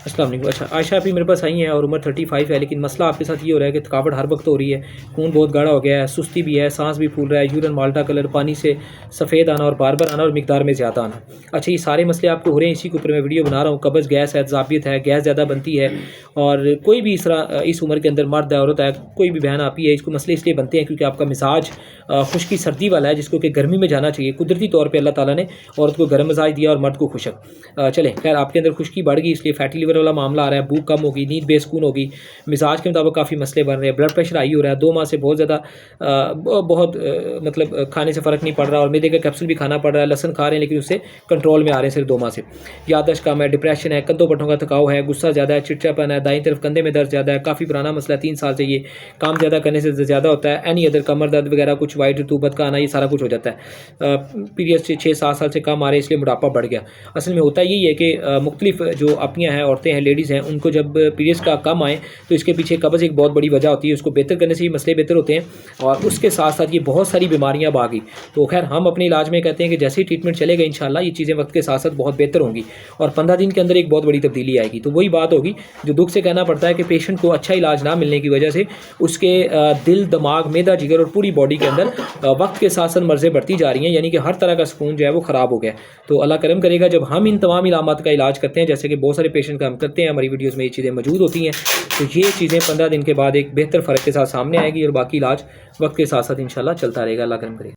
السلام علیکم. اچھا عائشہ ابھی میرے پاس آئی ہیں اور عمر 35 ہے، لیکن مسئلہ آپ کے ساتھ یہ ہو رہا ہے کہ تھکاوٹ ہر وقت ہو رہی ہے، خون بہت گاڑھا ہو گیا ہے، سستی بھی ہے، سانس بھی پھول رہا ہے، یورین مالٹا کلر، پانی سے سفید آنا اور بار بار آنا اور مقدار میں زیادہ آنا. اچھا یہ سارے مسئلے آپ کو ہو رہے ہیں، اسی کے اوپر میں ویڈیو بنا رہا ہوں. قبض گیس ہے، تذابیت ہے، گیس زیادہ بنتی ہے، اور کوئی بھی اس طرح اس عمر کے اندر مرد ہے عورت ہے کوئی بھی بہن آپی ہے، اس کو مسئلے اس لیے بنتے ہیں کیونکہ آپ کا مزاج خشکی سردی والا ہے، جس کو کہ گرمی میں جانا چاہیے. قدرتی طور پہ اللہ تعالیٰ نے عورت کو گرم مزاج دیا اور مرد کو خشک. چلیں خیر آپ کے اندر خشکی بڑھ گئی، اس لیے فیٹی لیور والا معاملہ آ رہا ہے، بھوک کم ہوگی، نیند بے سکون ہوگی، مزاج کے مطابق کافی مسئلے بن رہے ہیں، بلڈ پریشر ہائی ہو رہا ہے، 2 ماہ سے بہت زیادہ مطلب کھانے سے فرق نہیں پڑ رہا، اور میدے کا کیپسول بھی کھانا پڑ رہا ہے، لہسن کھا رہے ہیں لیکن اس سے کنٹرول میں آ رہے ہیں صرف 2 ماہ سے. یادداشت کم ہے، ڈپریشن ہے، کندھوں پٹھوں کا تھکاؤ ہے، غصہ زیادہ ہے، چڑچڑاپن ہے، دائیں طرف کندھے میں درد زیادہ ہے، کافی پرانا مسئلہ ہے، 3 سال سے یہ کام زیادہ کرنے سے زیادہ ہوتا ہے، اینی ادر کمر درد وغیرہ کچھ وائٹ رطوبت کا آنا، یہ سارا کچھ ہو جاتا ہے. پیریڈ سے 6-7 سال سے کم آ رہے ہیں، اس لیے موٹاپا بڑھ گیا. اصل میں ہوتا یہی ہے کہ مختلف جو اپنیاں ہیں، عورتیں ہیں، لیڈیز ہیں، ان کو جب پیریڈس کا کم آئے تو اس کے پیچھے قبض ایک بہت بڑی وجہ ہوتی ہے. اس کو بہتر کرنے سے یہ مسئلے بہتر ہوتے ہیں، اور اس کے ساتھ ساتھ یہ بہت ساری بیماریاں اب آ گئی. تو خیر ہم اپنے علاج میں کہتے ہیں کہ جیسے ہی ٹریٹمنٹ چلے گا انشاءاللہ یہ چیزیں وقت کے ساتھ ساتھ بہت بہتر ہوں گی، اور 15 دن کے اندر ایک بہت بڑی تبدیلی آئے گی. تو وہی بات ہوگی جو دکھ سے کہنا پڑتا ہے کہ پیشنٹ کو اچھا علاج نہ ملنے کی وجہ سے اس کے دل، دماغ، معدہ، جگر اور پوری باڈی کے اندر وقت کے ساتھ ساتھ مرضیں بڑھتی جا رہی ہیں، یعنی کہ ہر طرح کا سکون جو ہے وہ خراب ہو گیا. تو اللہ کرم کرے گا جب ہم ان تمام علامات کا علاج کرتے ہیں، جیسے کہ بہت سارے پیشنٹ کا ہم کرتے ہیں، ہماری ویڈیوز میں یہ چیزیں موجود ہوتی ہیں، تو یہ چیزیں 15 دن کے بعد ایک بہتر فرق کے ساتھ سامنے آئے گی، اور باقی علاج وقت کے ساتھ ساتھ انشاءاللہ چلتا رہے گا. اللہ کرم کرے گا.